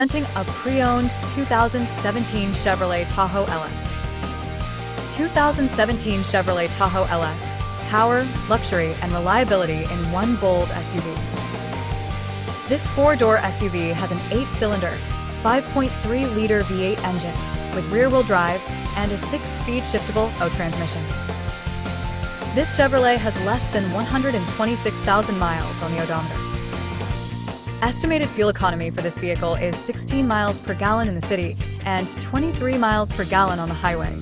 Presenting a pre-owned 2017 Chevrolet Tahoe LS. 2017 Chevrolet Tahoe LS. Power, luxury, and reliability in one bold SUV. This four-door SUV has an 8-cylinder, 5.3-liter V8 engine with rear-wheel drive and a 6-speed shiftable O transmission. This Chevrolet has less than 126,000 miles on the odometer. Estimated fuel economy for this vehicle is 16 miles per gallon in the city and 23 miles per gallon on the highway.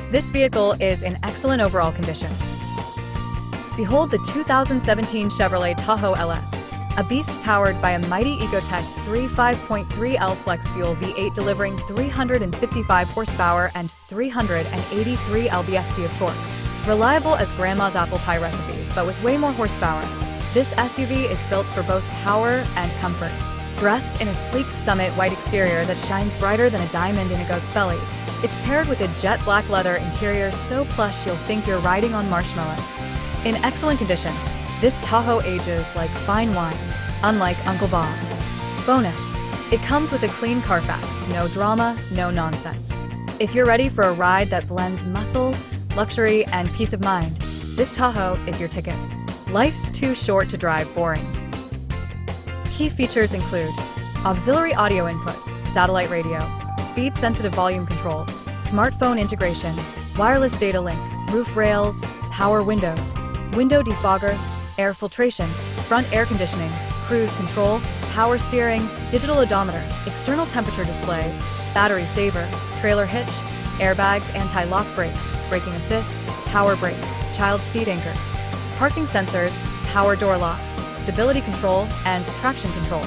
This vehicle is in excellent overall condition. Behold the 2017 Chevrolet Tahoe LS, a beast powered by a mighty Ecotec 5.3L flex fuel V8 delivering 355 horsepower and 383 lb-ft of torque. Reliable as grandma's apple pie recipe, but with way more horsepower. This SUV is built for both power and comfort. Dressed in a sleek Summit white exterior that shines brighter than a diamond in a goat's belly, it's paired with a jet black leather interior so plush you'll think you're riding on marshmallows. In excellent condition, this Tahoe ages like fine wine, unlike Uncle Bob. Bonus, it comes with a clean CARFAX, no drama, no nonsense. If you're ready for a ride that blends muscle, luxury, and peace of mind, this Tahoe is your ticket. Life's too short to drive boring. Key features include auxiliary audio input, satellite radio, speed-sensitive volume control, smartphone integration, wireless data link, roof rails, power windows, window defogger, air filtration, front air conditioning, cruise control, power steering, digital odometer, external temperature display, battery saver, trailer hitch, airbags, anti-lock brakes, braking assist, power brakes, child seat anchors, parking sensors, power door locks, stability control, and traction control.